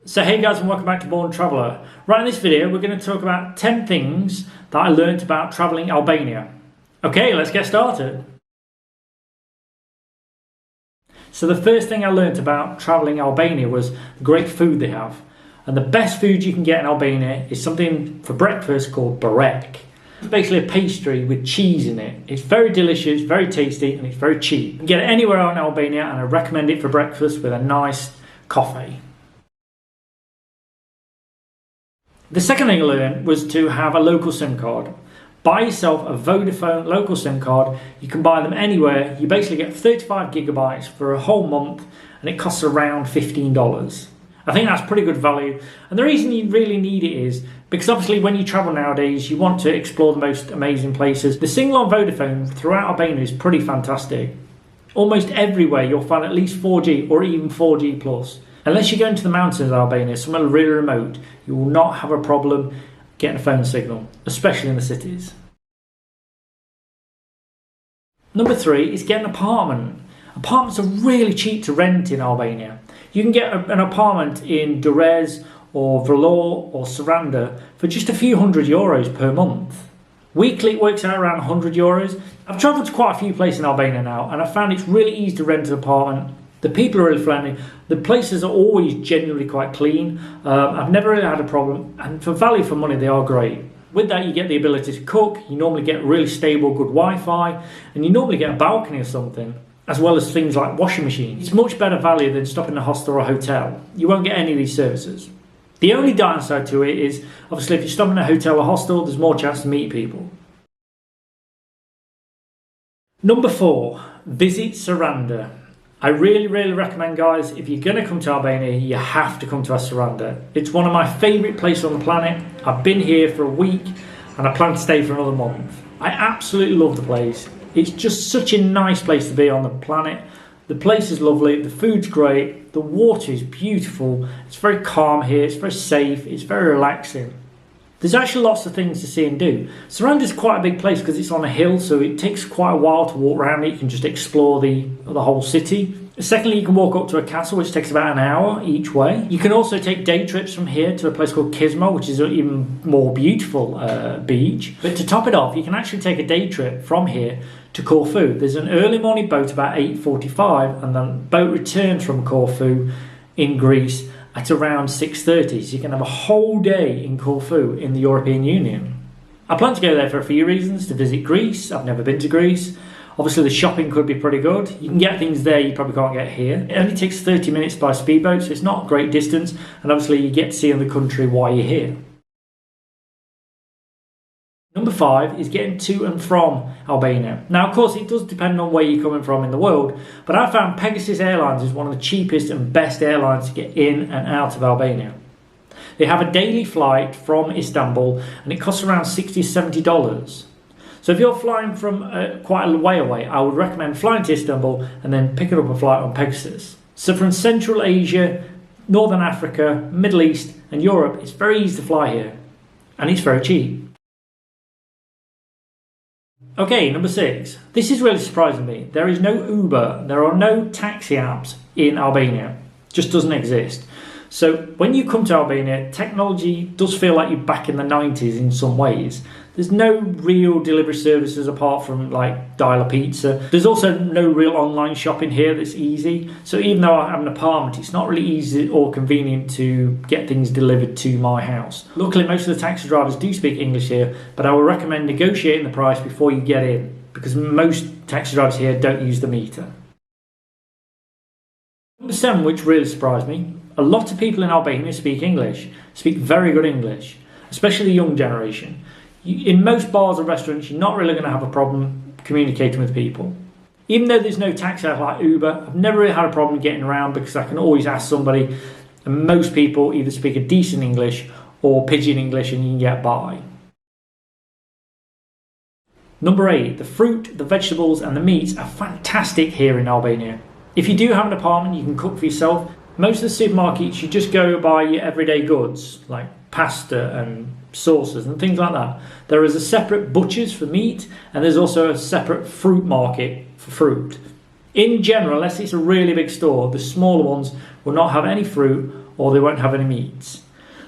So hey guys, and welcome back to Born Traveller. Right, in this video we're going to talk about 10 things that I learned about travelling Albania. Okay, let's get started. So the first thing I learned about travelling Albania was the great food they have. And the best food you can get in Albania is something for breakfast called barek. It's basically a pastry with cheese in it. It's very delicious, very tasty, and it's very cheap. You can get it anywhere out in Albania, and I recommend it for breakfast with a nice coffee. The second thing I learned was to have a local SIM card. Buy yourself a Vodafone local SIM card. You can buy them anywhere. You basically get 35 gigabytes for a whole month, and it costs around $15. I think that's pretty good value. And the reason you really need it is because obviously when you travel nowadays, you want to explore the most amazing places. The signal on Vodafone throughout Albania is pretty fantastic. Almost everywhere you'll find at least 4G or even 4G plus. Unless you go into the mountains of Albania, somewhere really remote, you will not have a problem getting a phone signal, especially in the cities. Number 3 is get an apartment. Apartments are really cheap to rent in Albania. You can get an apartment in Duer or Vlorë or Saranda for just a few €100 per month. Weekly it works out around €100. I've travelled to quite a few places in Albania now, and I found it's really easy to rent an apartment. The people are really friendly. The places are always genuinely quite clean. I've never really had a problem, and for value for money they are great. With that you get the ability to cook, you normally get really stable, good Wi-Fi, and you normally get a balcony or something, as well as things like washing machines. It's much better value than stopping in a hostel or a hotel. You won't get any of these services. The only downside to it is, obviously if you stop in a hotel or hostel, there's more chance to meet people. Number 4, visit Saranda. I really recommend, guys, if you're going to come to Albania, you have to come to Saranda. It's one of my favourite places on the planet. I've been here for a week and I plan to stay for another month. I absolutely love the place. It's just such a nice place to be on the planet. The place is lovely, the food's great, the water is beautiful, it's very calm here, it's very safe, it's very relaxing. There's actually lots of things to see and do. Saranda is quite a big place because it's on a hill, so it takes quite a while to walk around it. You can just explore the whole city. Secondly, you can walk up to a castle, which takes about an hour each way. You can also take day trips from here to a place called Kizmo, which is an even more beautiful beach. But to top it off, you can actually take a day trip from here to Corfu. There's an early morning boat about 8:45, and the boat returns from Corfu in Greece at around 6:30, so you can have a whole day in Corfu in the European Union. I plan to go there for a few reasons: to visit Greece. I've never been to Greece. Obviously the shopping could be pretty good. You can get things there you probably can't get here. It only takes 30 minutes by speedboat, so it's not a great distance, and obviously you get to see in the country while you're here. Number 5 is getting to and from Albania. Now, of course, it does depend on where you're coming from in the world, but I found Pegasus Airlines is one of the cheapest and best airlines to get in and out of Albania. They have a daily flight from Istanbul, and it costs around $60 to $70. So if you're flying from quite a way away, I would recommend flying to Istanbul and then picking up a flight on Pegasus. So from Central Asia, Northern Africa, Middle East, and Europe, it's very easy to fly here, and it's very cheap. Okay, number 6. This is really surprising me. There is no Uber, there are no taxi apps in Albania. Just doesn't exist. So when you come to Albania, technology does feel like you're back in the 90s in some ways. There's no real delivery services apart from like Dial a Pizza. There's also no real online shopping here that's easy. So even though I have an apartment, it's not really easy or convenient to get things delivered to my house. Luckily, most of the taxi drivers do speak English here, but I would recommend negotiating the price before you get in, because most taxi drivers here don't use the meter. Number 7, which really surprised me, a lot of people in Albania speak English, speak very good English, especially the young generation. In most bars and restaurants, you're not really going to have a problem communicating with people. Even though there's no taxi app like Uber, I've never really had a problem getting around because I can always ask somebody, and most people either speak a decent English or pidgin English, and you can get by. Number 8, the fruit, the vegetables and the meats are fantastic here in Albania. If you do have an apartment, you can cook for yourself. Most of the supermarkets, you just go buy your everyday goods like pasta and sauces and things like that. There is a separate butcher's for meat, and there's also a separate fruit market for fruit. In general, unless it's a really big store, the smaller ones will not have any fruit or they won't have any meats.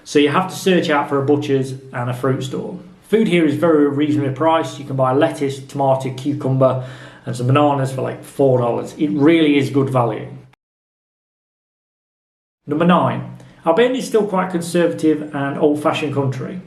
So you have to search out for a butcher's and a fruit store. Food here is very reasonably priced. You can buy lettuce, tomato, cucumber and some bananas for like $4. It really is good value. Number 9. Albania is still quite conservative and old-fashioned country.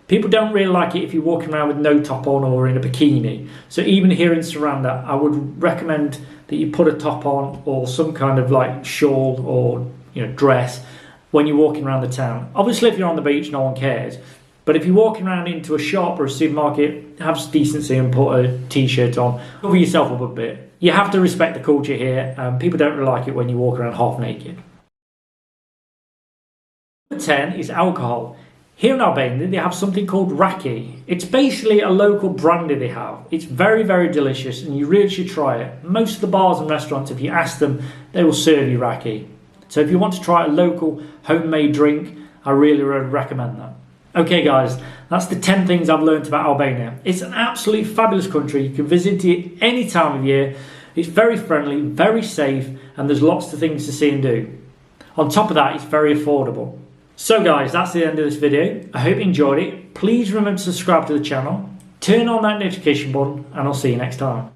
People don't really like it if you're walking around with no top on or in a bikini. So even here in Saranda, I would recommend that you put a top on or some kind of like shawl or dress when you're walking around the town. Obviously, if you're on the beach, no one cares. But if you're walking around into a shop or a supermarket, have some decency and put a t-shirt on. Cover yourself up a bit. You have to respect the culture here. People don't really like it when you walk around half naked. Number 10 is alcohol. Here in Albania, they have something called raki. It's basically a local brandy they have. It's very, very delicious and you really should try it. Most of the bars and restaurants, if you ask them, they will serve you raki. So if you want to try a local homemade drink, I really recommend that. Okay guys, that's the 10 things I've learned about Albania. It's an absolutely fabulous country. You can visit it any time of year. It's very friendly, very safe, and there's lots of things to see and do. On top of that, it's very affordable. So guys, that's the end of this video. I hope you enjoyed it. Please remember to subscribe to the channel, turn on that notification button, and I'll see you next time.